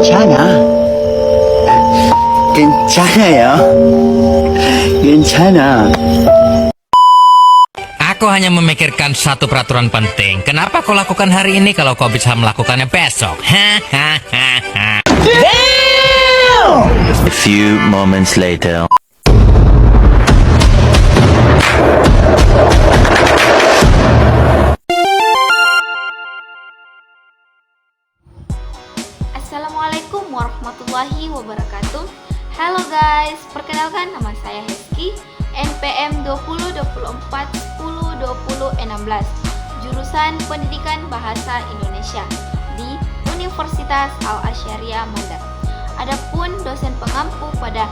괜찮아. 괜찮아요. 괜찮아. Aku hanya memikirkan satu peraturan penting. Kenapa kau lakukan hari ini kalau kau bisa melakukannya besok? Hahaha. A few moments later. Assalamualaikum warahmatullahi wabarakatuh. Halo guys, perkenalkan nama saya Heski, NPM 2024102016, jurusan Pendidikan Bahasa Indonesia di Universitas Al-Asyariah Mandar. Adapun dosen pengampu pada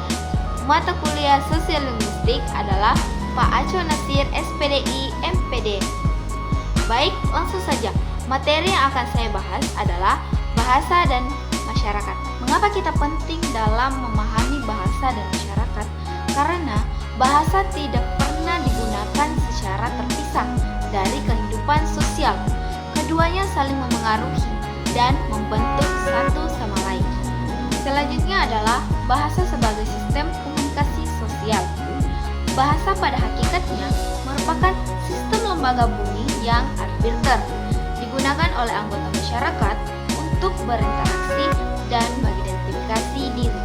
mata kuliah Sosial Linguistik adalah Pak Aco Nasir, SPDI, MPD. Baik, langsung saja. Materi yang akan saya bahas adalah bahasa dan masyarakat. Mengapa kita penting dalam memahami bahasa dan masyarakat? Karena bahasa tidak pernah digunakan secara terpisah dari kehidupan sosial. Keduanya saling memengaruhi dan membentuk satu sama lain. Selanjutnya adalah bahasa sebagai sistem komunikasi sosial. Bahasa pada hakikatnya merupakan sistem lembaga bunyi yang arbiter, digunakan oleh anggota masyarakat untuk berinteraksi dan mengidentifikasi diri.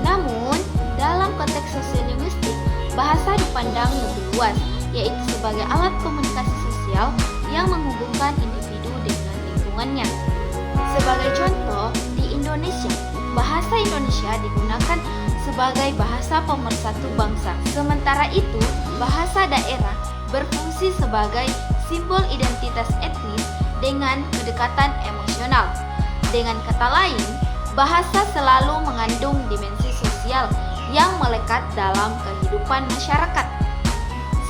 Namun, dalam konteks sosiolinguistik, bahasa dipandang lebih luas, yaitu sebagai alat komunikasi sosial yang menghubungkan individu dengan lingkungannya. Sebagai contoh, di Indonesia, bahasa Indonesia digunakan sebagai bahasa pemersatu bangsa. Sementara itu, bahasa daerah berfungsi sebagai simbol identitas etnis dengan kedekatan emosional. Dengan kata lain, bahasa selalu mengandung dimensi sosial yang melekat dalam kehidupan masyarakat.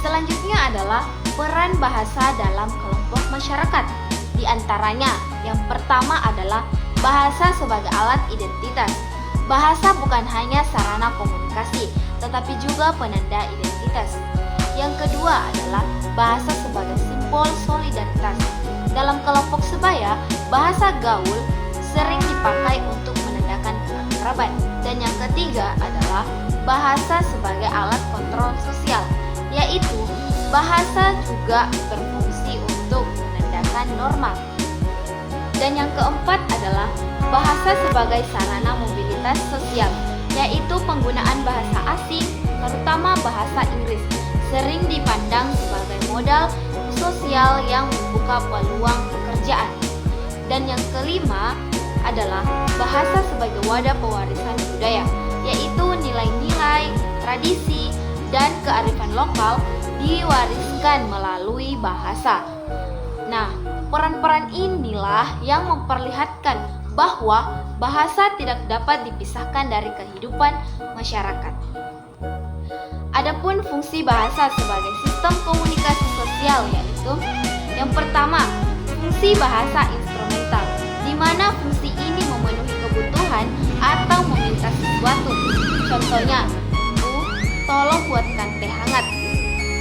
Selanjutnya adalah peran bahasa dalam kelompok masyarakat. Di antaranya, yang pertama adalah bahasa sebagai alat identitas. Bahasa bukan hanya sarana komunikasi, tetapi juga penanda identitas. Yang kedua adalah bahasa sebagai simbol solidaritas. Dalam kelompok sebaya, bahasa gaul sering dipakai untuk menandakan keakraban. Dan yang ketiga adalah bahasa sebagai alat kontrol sosial, yaitu bahasa juga berfungsi untuk menandakan norma. Dan yang keempat adalah bahasa sebagai sarana mobilitas sosial, yaitu penggunaan bahasa asing, terutama bahasa Inggris, sering dipandang sebagai modal sosial yang membuka peluang pekerjaan. Dan yang kelima adalah bahasa sebagai wadah pewarisan budaya, yaitu nilai-nilai, tradisi, dan kearifan lokal diwariskan melalui bahasa. Nah, peran-peran inilah yang memperlihatkan bahwa bahasa tidak dapat dipisahkan dari kehidupan masyarakat. Adapun fungsi bahasa sebagai sistem komunikasi sosial yaitu yang pertama, fungsi bahasa instrumental, di mana fungsi ini memenuhi kebutuhan atau meminta sesuatu. Contohnya, Bu, tolong buatkan teh hangat.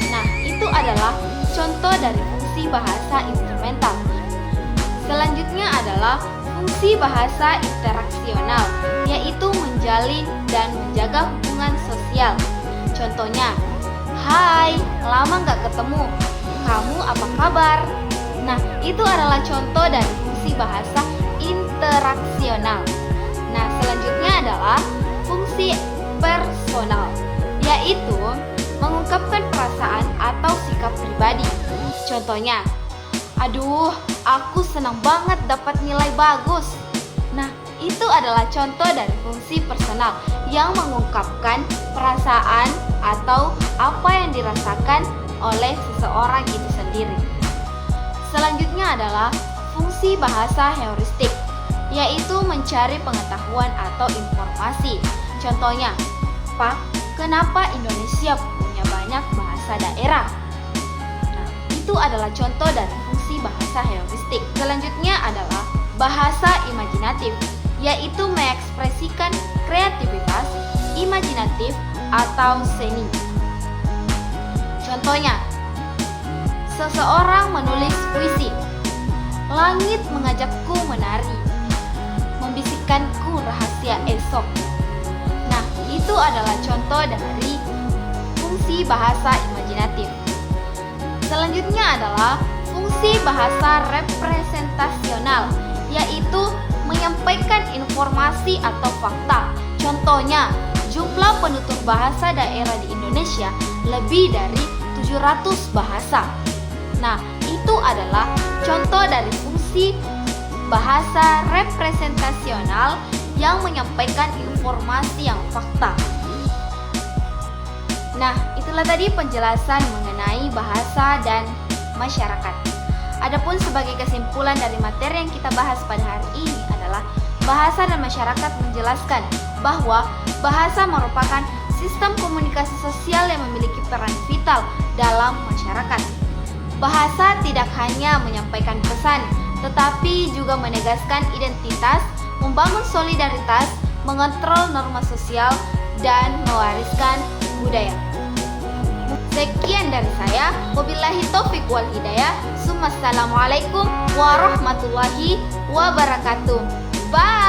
Nah, itu adalah contoh dari fungsi bahasa instrumental. Selanjutnya adalah fungsi bahasa interaksional, yaitu menjalin dan menjaga hubungan sosial. Contohnya, hai, lama nggak ketemu, kamu apa kabar? Nah, itu adalah contoh dari fungsi bahasa interaksional. Nah, selanjutnya adalah fungsi personal, yaitu mengungkapkan perasaan atau sikap pribadi. Contohnya, aduh, aku senang banget dapat nilai bagus. Nah, itu adalah contoh dari fungsi personal yang mengungkapkan perasaan atau apa yang dirasakan oleh seseorang itu sendiri. Selanjutnya adalah fungsi bahasa heuristik, yaitu mencari pengetahuan atau informasi. Contohnya, Pak, kenapa Indonesia punya banyak bahasa daerah? Nah, itu adalah contoh dari fungsi bahasa heuristik. Selanjutnya adalah bahasa imajinatif, yaitu mengekspresikan kreativitas, imajinatif, atau seni. Contohnya, seseorang menulis puisi, langit mengajakku menari, besok. Nah, itu adalah contoh dari fungsi bahasa imajinatif. Selanjutnya adalah fungsi bahasa representasional, yaitu menyampaikan informasi atau fakta. Contohnya, jumlah penutur bahasa daerah di Indonesia lebih dari 700 bahasa. Nah, itu adalah contoh dari fungsi bahasa representasional yang menyampaikan informasi yang fakta. Nah, itulah tadi penjelasan mengenai bahasa dan masyarakat. Adapun sebagai kesimpulan dari materi yang kita bahas pada hari ini adalah bahasa dan masyarakat menjelaskan bahwa bahasa merupakan sistem komunikasi sosial yang memiliki peran vital dalam masyarakat. Bahasa tidak hanya menyampaikan pesan, tetapi juga menegaskan identitas, membangun solidaritas, mengontrol norma sosial, dan mewariskan budaya. Sekian dari saya. Wabillahi taufiq wal hidayah. Assalamualaikum warahmatullahi wabarakatuh. Bye.